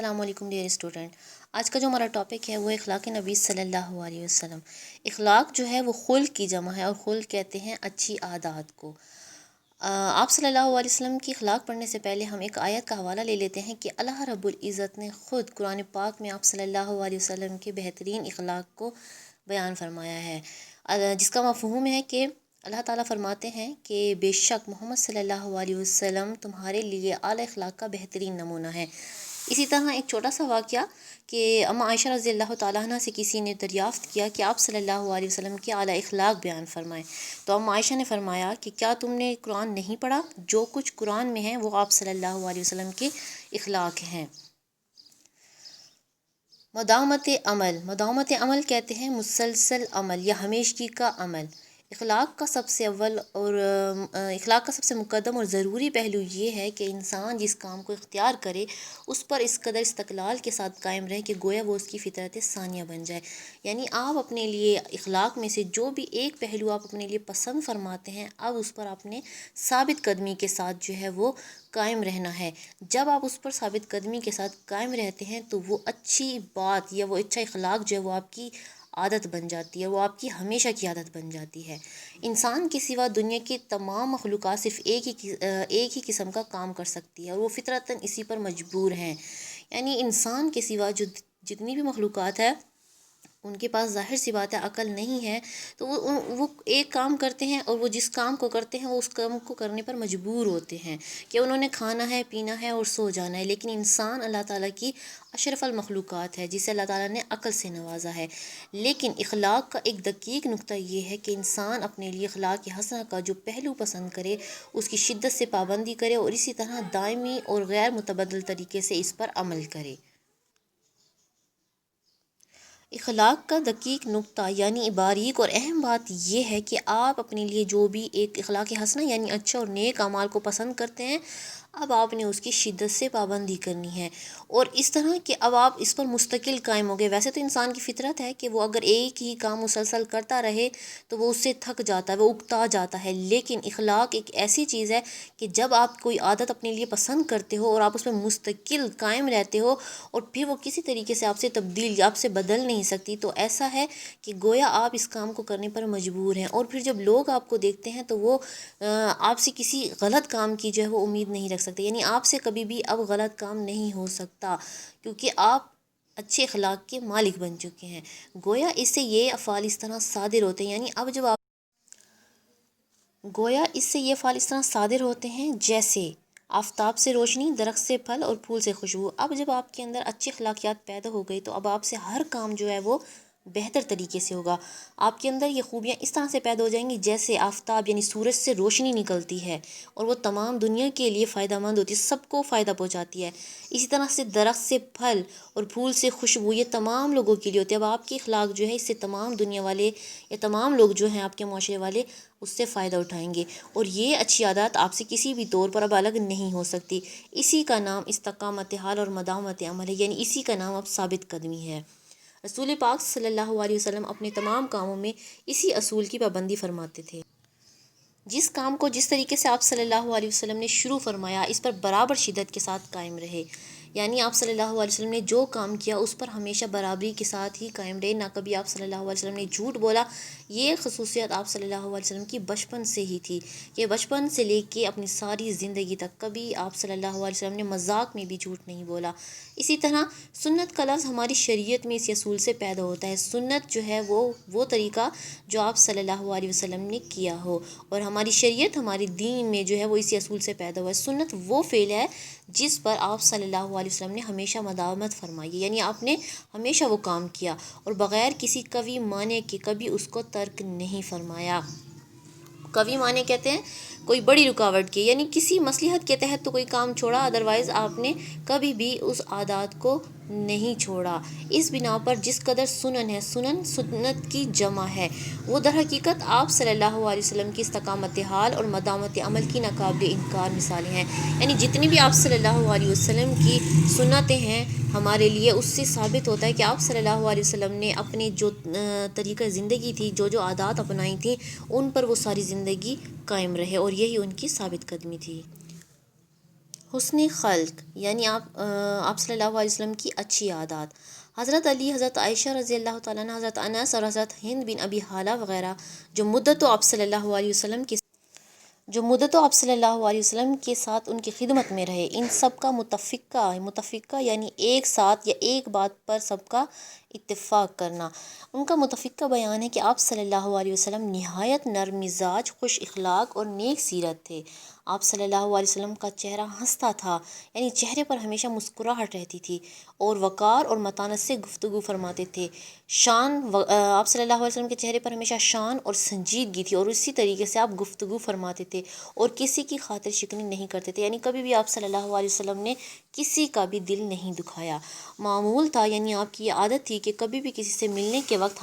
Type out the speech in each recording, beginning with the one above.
السلام علیکم dear student. آج کا جو ہمارا ٹاپک ہے وہ اخلاق نبی صلی اللہ علیہ وسلم. اخلاق جو ہے وہ خلق کی جمع ہے اور خلق کہتے ہیں اچھی عادات کو. آپ صلی اللہ علیہ وسلم کی اخلاق پڑھنے سے پہلے ہم ایک آیت کا حوالہ لے لیتے ہیں کہ اللہ رب العزت نے خود قرآن پاک میں آپ صلی اللہ علیہ وسلم کے بہترین اخلاق کو بیان فرمایا ہے، جس کا مفہوم ہے کہ اللہ تعالیٰ فرماتے ہیں کہ بے شک محمد صلی اللہ علیہ وسلم تمہارے لیے اعلیٰ اخلاق کا بہترین نمونہ ہے. اسی طرح ایک چھوٹا سا واقعہ کہ اما عائشہ رضی اللہ تعالیٰ عنہ سے کسی نے دریافت کیا کہ آپ صلی اللہ علیہ وسلم کے اعلیٰ اخلاق بیان فرمائیں، تو اما عائشہ نے فرمایا کہ کیا تم نے قرآن نہیں پڑھا؟ جو کچھ قرآن میں ہے وہ آپ صلی اللہ علیہ وسلم کے اخلاق ہیں. مداومت عمل کہتے ہیں مسلسل عمل یا ہمیشگی کا عمل. اخلاق کا سب سے مقدم اور ضروری پہلو یہ ہے کہ انسان جس کام کو اختیار کرے اس پر اس قدر استقلال کے ساتھ قائم رہے کہ گویا وہ اس کی فطرت ثانیہ بن جائے. یعنی آپ اپنے لیے اخلاق میں سے جو بھی ایک پہلو آپ اپنے لیے پسند فرماتے ہیں، اب اس پر آپ نے ثابت قدمی کے ساتھ جو ہے وہ قائم رہنا ہے. جب آپ اس پر ثابت قدمی کے ساتھ قائم رہتے ہیں تو وہ اچھی بات یا وہ اچھا اخلاق جو ہے وہ آپ کی عادت بن جاتی ہے، وہ آپ کی ہمیشہ کی عادت بن جاتی ہے. انسان کے سوا دنیا کی تمام مخلوقات صرف ایک ہی قسم کا کام کر سکتی ہے اور وہ فطرتاً اسی پر مجبور ہیں. یعنی انسان کے سوا جو جتنی بھی مخلوقات ہے ان کے پاس ظاہر سی بات ہے عقل نہیں ہے، تو وہ ایک کام کرتے ہیں اور وہ جس کام کو کرتے ہیں وہ اس کام کو کرنے پر مجبور ہوتے ہیں کہ انہوں نے کھانا ہے، پینا ہے اور سو جانا ہے. لیکن انسان اللہ تعالیٰ کی اشرف المخلوقات ہے جسے اللہ تعالیٰ نے عقل سے نوازا ہے. لیکن اخلاق کا ایک دقیق نقطہ یہ ہے کہ انسان اپنے لیے اخلاق حسنہ کا جو پہلو پسند کرے اس کی شدت سے پابندی کرے اور اسی طرح دائمی اور غیر متبدل طریقے سے اس پر عمل کرے. اخلاق کا دقیق نقطہ یعنی باریک اور اہم بات یہ ہے کہ آپ اپنے لیے جو بھی ایک اخلاق حسنہ یعنی اچھا اور نیک اعمال کو پسند کرتے ہیں، اب آپ نے اس کی شدت سے پابندی کرنی ہے اور اس طرح کہ اب آپ اس پر مستقل قائم ہو گئے. ویسے تو انسان کی فطرت ہے کہ وہ اگر ایک ہی کام مسلسل کرتا رہے تو وہ اس سے تھک جاتا ہے، وہ اکتا جاتا ہے. لیکن اخلاق ایک ایسی چیز ہے کہ جب آپ کوئی عادت اپنے لیے پسند کرتے ہو اور آپ اس میں مستقل قائم رہتے ہو اور پھر وہ کسی طریقے سے آپ سے تبدیل آپ سے بدل نہیں سکتی، تو ایسا ہے کہ گویا آپ اس کام کو کرنے پر مجبور ہیں. اور پھر جب لوگ آپ کو دیکھتے ہیں تو وہ آپ سے کسی غلط کام کی جو ہے وہ امید نہیں رکھ سکتے. یعنی آپ سے کبھی بھی اب غلط کام نہیں ہو سکتا کیونکہ آپ اچھے اخلاق کے مالک بن چکے ہیں. گویا اس سے یہ افعال اس طرح صادر ہوتے ہیں، یعنی اب جب آپ گویا اس سے یہ افعال اس طرح صادر ہوتے ہیں جیسے آفتاب سے روشنی، درخت سے پھل اور پھول سے خوشبو. اب جب آپ کے اندر اچھی اخلاقیات پیدا ہو گئی تو اب آپ سے ہر کام جو ہے وہ بہتر طریقے سے ہوگا. آپ کے اندر یہ خوبیاں اس طرح سے پیدا ہو جائیں گی جیسے آفتاب یعنی سورج سے روشنی نکلتی ہے اور وہ تمام دنیا کے لیے فائدہ مند ہوتی ہے، سب کو فائدہ پہنچاتی ہے. اسی طرح سے درخت سے پھل اور پھول سے خوشبو یہ تمام لوگوں کے لیے ہوتی ہے. اب آپ کے اخلاق جو ہے اس سے تمام دنیا والے یا تمام لوگ جو ہیں آپ کے معاشرے والے اس سے فائدہ اٹھائیں گے اور یہ اچھی عادات آپ سے کسی بھی طور پر اب الگ نہیں ہو سکتی. اسی کا نام استقامت حال اور مداومت عمل ہے، یعنی اسی کا نام اب ثابت قدمی ہے. رسول پاک صلی اللہ علیہ وسلم اپنے تمام کاموں میں اسی اصول کی پابندی فرماتے تھے. جس کام کو جس طریقے سے آپ صلی اللہ علیہ وسلم نے شروع فرمایا اس پر برابر شدت کے ساتھ قائم رہے. یعنی آپ صلی اللہ علیہ وسلم نے جو کام کیا اس پر ہمیشہ برابری کے ساتھ ہی قائم رہے، نہ کبھی آپ صلی اللہ علیہ وسلم نے جھوٹ بولا. یہ خصوصیت آپ صلی اللہ علیہ وسلم کی بچپن سے ہی تھی کہ بچپن سے لے کے اپنی ساری زندگی تک کبھی آپ صلی اللہ علیہ وسلم نے مذاق میں بھی جھوٹ نہیں بولا. اسی طرح سنت کا لفظ ہماری شریعت میں اس اصول سے پیدا ہوتا ہے. سنت جو ہے وہ طریقہ جو آپ صلی اللہ علیہ وسلم نے کیا ہو، اور ہماری شریعت ہماری دین میں جو ہے وہ اسی اصول سے پیدا ہوا ہے. سنت وہ فعل ہے جس پر آپ صلی اللہ علیہ وسلم نے ہمیشہ مداومت فرمائی ہے، یعنی آپ نے ہمیشہ وہ کام کیا اور بغیر کسی قوی معنی کے کبھی اس کو ترک نہیں فرمایا. قوی معنی کہتے ہیں کوئی بڑی رکاوٹ کے، یعنی کسی مصلحت کے تحت تو کوئی کام چھوڑا، ادروائز آپ نے کبھی بھی اس عادات کو نہیں چھوڑا. اس بنا پر جس قدر سنن ہے، سنت کی جمع ہے، وہ در حقیقت آپ صلی اللہ علیہ وسلم کی استقامت حال اور مداومت عمل کی ناقابل انکار مثالیں ہیں. یعنی جتنی بھی آپ صلی اللہ علیہ وسلم کی سنتیں ہیں ہمارے لیے، اس سے ثابت ہوتا ہے کہ آپ صلی اللہ علیہ وسلم نے اپنے جو طریقہ زندگی تھی، جو عادات اپنائی تھیں، ان پر وہ ساری زندگی قائم رہے اور یہی ان کی ثابت قدمی تھی. حسن خلق یعنی آپ صلی اللہ علیہ وسلم کی اچھی عادات. حضرت علی، حضرت عائشہ رضی اللہ تعالیٰ عنہ، حضرت انس اور حضرت ہند بن ابی حالہ وغیرہ جو مدت آپ صلی اللہ علیہ وسلم کے ساتھ ان کی خدمت میں رہے، ان سب کا متفقہ یعنی ایک ساتھ یا ایک بات پر سب کا اتفاق کرنا. ان کا متفقہ بیان ہے کہ آپ صلی اللہ علیہ وسلم نہایت نرم مزاج، خوش اخلاق اور نیک سیرت تھے. آپ صلی اللہ علیہ وسلم کا چہرہ ہنستا تھا، یعنی چہرے پر ہمیشہ مسکراہٹ رہتی تھی، اور وقار اور متانت سے گفتگو فرماتے تھے. آپ صلی اللہ علیہ وسلم کے چہرے پر ہمیشہ شان اور سنجیدگی تھی، اور اسی طریقے سے آپ گفتگو فرماتے تھے اور کسی کی خاطر شکنی نہیں کرتے تھے، یعنی کبھی بھی آپ صلی اللہ علیہ وسلم نے کسی کا بھی دل نہیں دکھایا. معمول تھا، یعنی آپ کی یہ عادت تھی کہ کبھی بھی کسی سے ملنے کے وقت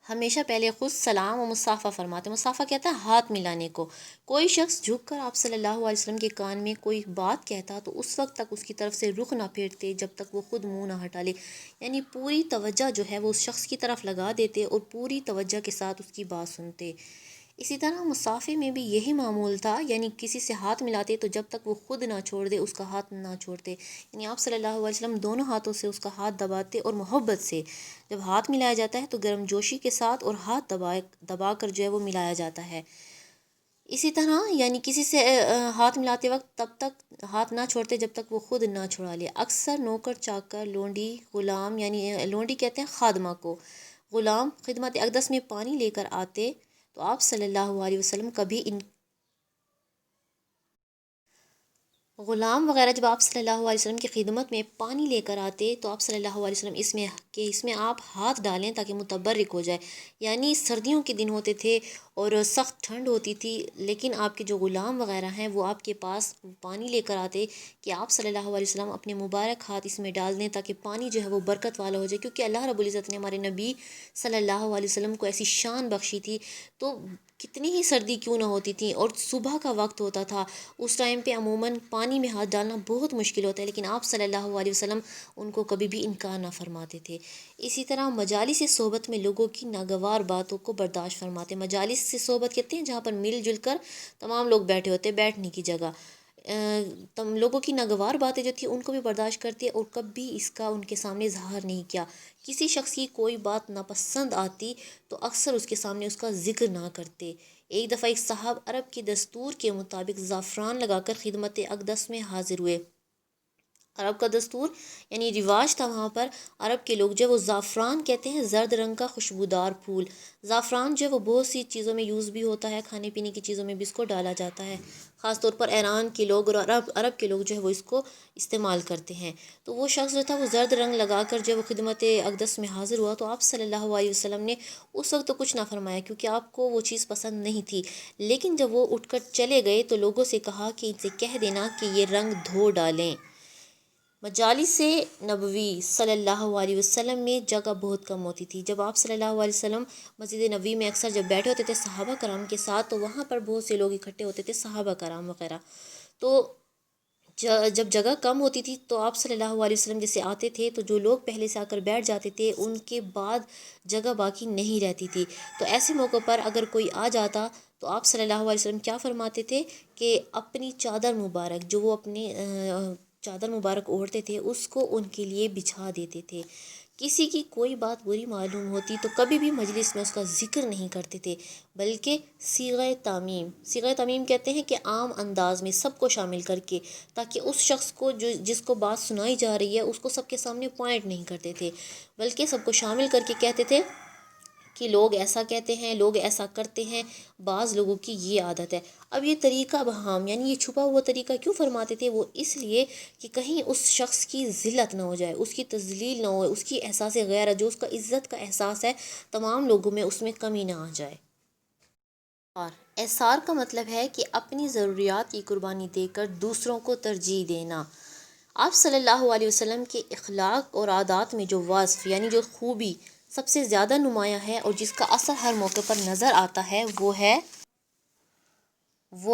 ہمیشہ پہلے خود سلام و مصافحہ فرماتے. مصافحہ کہتا ہے ہاتھ ملانے کو. کوئی شخص جھک کر آپ صلی اللہ علیہ وسلم کے کان میں کوئی بات کہتا تو اس وقت تک اس کی طرف سے رخ نہ پھیرتے جب تک وہ خود منہ نہ ہٹا لے، یعنی پوری توجہ جو ہے وہ اس شخص کی طرف لگا دیتے اور پوری توجہ کے ساتھ اس کی بات سنتے. اسی طرح مصافحے میں بھی یہی معمول تھا، یعنی کسی سے ہاتھ ملاتے تو جب تک وہ خود نہ چھوڑ دے اس کا ہاتھ نہ چھوڑتے، یعنی آپ صلی اللہ علیہ وسلم دونوں ہاتھوں سے اس کا ہاتھ دباتے اور محبت سے. جب ہاتھ ملایا جاتا ہے تو گرم جوشی کے ساتھ اور ہاتھ دبا کر جو ہے وہ ملایا جاتا ہے. اسی طرح یعنی کسی سے ہاتھ ملاتے وقت تب تک ہاتھ نہ چھوڑتے جب تک وہ خود نہ چھڑا لے. اکثر نوکر چاکر، لونڈی، غلام، یعنی لونڈی کہتے ہیں خادمہ کو، غلام خدمت اقدس میں پانی لے کر آتے تو آپ صلی اللہ علیہ وسلم غلام وغیرہ جب آپ صلی اللہ علیہ وسلم کی خدمت میں پانی لے کر آتے تو آپ صلی اللہ علیہ وسلم اس میں آپ ہاتھ ڈالیں تاکہ متبرک ہو جائے. یعنی سردیوں کے دن ہوتے تھے اور سخت ٹھنڈ ہوتی تھی، لیکن آپ کے جو غلام وغیرہ ہیں وہ آپ کے پاس پانی لے کر آتے کہ آپ صلی اللہ علیہ وسلم اپنے مبارک ہاتھ اس میں ڈال دیں تاکہ پانی جو ہے وہ برکت والا ہو جائے، کیونکہ اللہ رب العزت نے ہمارے نبی صلی اللہ علیہ وسلم کو ایسی شان بخشی تھی. تو کتنی ہی سردی کیوں نہ ہوتی تھی اور صبح کا وقت ہوتا تھا، اس ٹائم پہ عموماً پانی میں ہاتھ ڈالنا بہت مشکل ہوتا ہے، لیکن آپ صلی اللہ علیہ وسلم ان کو کبھی بھی انکار نہ فرماتے تھے. اسی طرح مجالس صحبت میں لوگوں کی ناگوار باتوں کو برداشت فرماتے. مجالس سے صحبت کہتے ہیں جہاں پر مل جل کر تمام لوگ بیٹھے ہوتے، بیٹھنے کی جگہ. لوگوں کی ناگوار باتیں جو تھی ان کو بھی برداشت کرتے اور کبھی اس کا ان کے سامنے اظہار نہیں کیا. کسی شخص کی کوئی بات ناپسند آتی تو اکثر اس کے سامنے اس کا ذکر نہ کرتے. ایک دفعہ ایک صاحب عرب کے دستور کے مطابق زعفران لگا کر خدمت اقدس میں حاضر ہوئے. عرب کا دستور یعنی رواج تھا، وہاں پر عرب کے لوگ جو وہ زعفران کہتے ہیں زرد رنگ کا خوشبودار پھول. زعفران جو وہ بہت سی چیزوں میں یوز بھی ہوتا ہے، کھانے پینے کی چیزوں میں بھی اس کو ڈالا جاتا ہے، خاص طور پر ایران کے لوگ اور عرب کے لوگ جو ہے وہ اس کو استعمال کرتے ہیں. تو وہ شخص جو تھا وہ زرد رنگ لگا کر جب وہ خدمت اقدس میں حاضر ہوا تو آپ صلی اللہ علیہ وسلم نے اس وقت تو کچھ نہ فرمایا کیونکہ آپ کو وہ چیز پسند نہیں تھی، لیکن جب وہ اٹھ کر چلے گئے تو لوگوں سے کہا کہ ان سے کہہ دینا کہ یہ رنگ دھو ڈالیں. مجالس نبوی صلی اللہ علیہ وسلم میں جگہ بہت کم ہوتی تھی. جب آپ صلی اللہ علیہ وسلم مسجد نبوی میں اکثر جب بیٹھے ہوتے تھے صحابہ کرام کے ساتھ تو وہاں پر بہت سے لوگ اکٹھے ہوتے تھے، صحابہ کرام وغیرہ. تو جب جگہ کم ہوتی تھی تو آپ صلی اللہ علیہ وسلم جیسے آتے تھے تو جو لوگ پہلے سے آ کر بیٹھ جاتے تھے ان کے بعد جگہ باقی نہیں رہتی تھی. تو ایسے موقع پر اگر کوئی آ جاتا تو آپ صلی اللہ علیہ وسلم کیا فرماتے تھے کہ اپنی چادر مبارک جو وہ اپنی چادر مبارک اوڑھتے تھے اس کو ان کے لیے بچھا دیتے تھے. کسی کی کوئی بات بری معلوم ہوتی تو کبھی بھی مجلس میں اس کا ذکر نہیں کرتے تھے، بلکہ صیغہ تعمیم کہتے ہیں کہ عام انداز میں سب کو شامل کر کے، تاکہ اس شخص کو جس کو بات سنائی جا رہی ہے اس کو سب کے سامنے پوائنٹ نہیں کرتے تھے، بلکہ سب کو شامل کر کے کہتے تھے کہ لوگ ایسا کہتے ہیں، لوگ ایسا کرتے ہیں، بعض لوگوں کی یہ عادت ہے. اب یہ طریقہ ابہام یعنی یہ چھپا ہوا طریقہ کیوں فرماتے تھے؟ وہ اس لیے کہ کہیں اس شخص کی ذلت نہ ہو جائے، اس کی تذلیل نہ ہو، اس کی احساس غیرت جو اس کا عزت کا احساس ہے تمام لوگوں میں اس میں کمی نہ آ جائے. اور احسار کا مطلب ہے کہ اپنی ضروریات کی قربانی دے کر دوسروں کو ترجیح دینا. آپ صلی اللہ علیہ وسلم کے اخلاق اور عادات میں جو وصف یعنی جو خوبی سب سے زیادہ نمایاں ہے اور جس کا اثر ہر موقع پر نظر آتا ہے وہ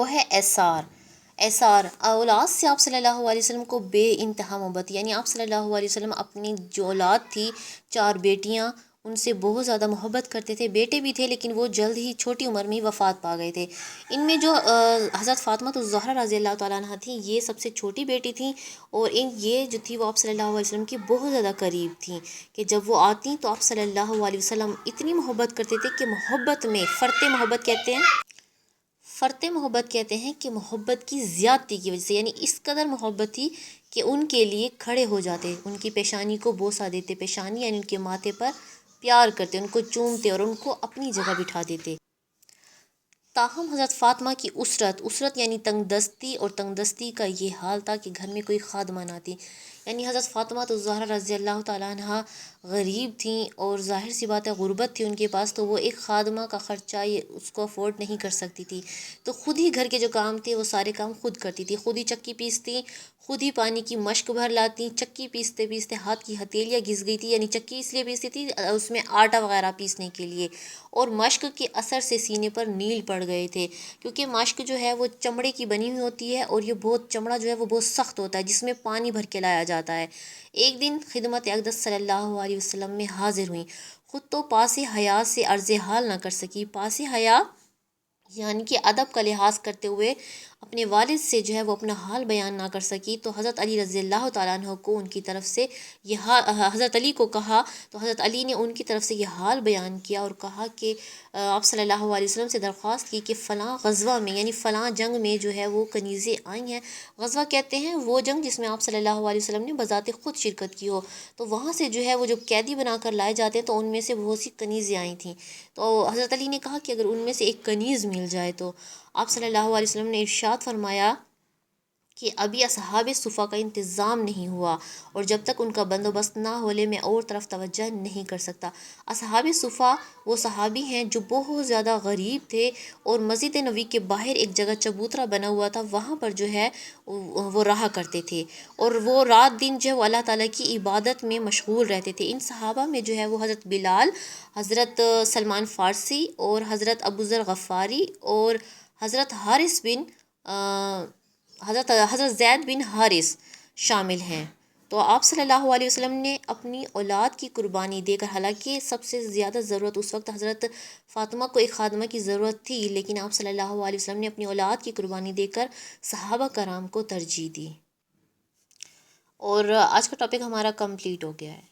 ہے احسار. اولاد سے آپ صلی اللہ علیہ وسلم کو بے انتہا محبت، یعنی آپ صلی اللہ علیہ وسلم اپنی جو اولاد تھی 4 بیٹیاں ان سے بہت زیادہ محبت کرتے تھے، بیٹے بھی تھے لیکن وہ جلد ہی چھوٹی عمر میں ہی وفات پا گئے تھے۔ ان میں جو حضرت فاطمہ الزہرا رضی اللہ تعالیٰ عنہ تھیں، یہ سب سے چھوٹی بیٹی تھیں، اور یہ جو تھی وہ آپ صلی اللہ علیہ وسلم کی بہت زیادہ قریب تھیں، کہ جب وہ آتی تو آپ صلی اللہ علیہ وسلم اتنی محبت کرتے تھے کہ محبت میں فرط محبت کہتے ہیں کہ محبت کی زیادتی کی وجہ سے، یعنی اس قدر محبت تھی کہ ان کے لیے کھڑے ہو جاتے، ان کی پیشانی کو بوسہ دیتے، پیشانی یعنی ان کے ماتھے پر پیار کرتے، ان کو چومتے اور ان کو اپنی جگہ بٹھا دیتے۔ تاہم حضرت فاطمہ کی اسرت یعنی تنگ دستی، اور تنگ دستی کا یہ حال تھا کہ گھر میں کوئی خادمہ نہ تھی، یعنی حضرت فاطمہ الزہرا رضی اللہ تعالیٰ عنہ غریب تھیں، اور ظاہر سی بات ہے غربت تھی ان کے پاس، تو وہ ایک خادمہ کا خرچہ اس کو افورڈ نہیں کر سکتی تھی، تو خود ہی گھر کے جو کام تھے وہ سارے کام خود کرتی تھی، خود ہی چکی پیستی، خود ہی پانی کی مشک بھر لاتی، چکی پیستے پیستے ہاتھ کی ہتھیلیاں گھس گئی تھی، یعنی چکی اس لیے پیستی تھی اس میں آٹا وغیرہ پیسنے کے لیے، اور مشک کے اثر سے سینے پر نیل پڑ گئے تھے، کیونکہ مشک جو ہے وہ چمڑے کی بنی ہوئی ہوتی ہے، اور یہ بہت چمڑا جو ہے وہ بہت سخت ہوتا ہے، جس میں پانی بھر کے لایا جاتا ہے۔ ایک دن خدمت اقدس صلی اللہ علیہ وسلم میں حاضر ہوئیں، خود تو پاس حیا سے عرض حال نہ کر سکی، پاس حیا یعنی کہ ادب کا لحاظ کرتے ہوئے اپنے والد سے جو ہے وہ اپنا حال بیان نہ کر سکی، تو حضرت علی رضی اللہ تعالیٰ عنہ کو ان کی طرف سے یہ حضرت علی کو کہا، تو حضرت علی نے ان کی طرف سے یہ حال بیان کیا اور کہا کہ آپ صلی اللہ علیہ وسلم سے درخواست کی کہ فلاں غزوہ میں یعنی فلاں جنگ میں جو ہے وہ کنیزیں آئی ہیں۔ غزوہ کہتے ہیں وہ جنگ جس میں آپ صلی اللہ علیہ وسلم نے بذات خود شرکت کی ہو، تو وہاں سے جو ہے وہ جو قیدی بنا کر لائے جاتے ہیں، تو ان میں سے بہت سی کنیزیں آئی تھیں، تو حضرت علی نے کہا کہ اگر ان میں سے ایک کنیز مل جائے تو آپ صلی اللہ علیہ وسلم نے ارشاد فرمایا کہ ابھی اصحاب صفا کا انتظام نہیں ہوا، اور جب تک ان کا بندوبست نہ ہو لے میں اور طرف توجہ نہیں کر سکتا۔ اصحاب صفا وہ صحابی ہیں جو بہت زیادہ غریب تھے، اور مسجد نبوی کے باہر ایک جگہ چبوترا بنا ہوا تھا، وہاں پر جو ہے وہ رہا کرتے تھے، اور وہ رات دن جو ہے وہ اللہ تعالیٰ کی عبادت میں مشغول رہتے تھے۔ ان صحابہ میں جو ہے وہ حضرت بلال، حضرت سلمان فارسی، اور حضرت ابو ذر غفاری، اور حضرت حضرت زید بن حارث شامل ہیں۔ تو آپ صلی اللہ علیہ وسلم نے اپنی اولاد کی قربانی دے کر، حالانکہ سب سے زیادہ ضرورت اس وقت حضرت فاطمہ کو ایک خادمہ کی ضرورت تھی، لیکن آپ صلی اللہ علیہ وسلم نے اپنی اولاد کی قربانی دے کر صحابہ کرام کو ترجیح دی۔ اور آج کا ٹاپک ہمارا کمپلیٹ ہو گیا ہے۔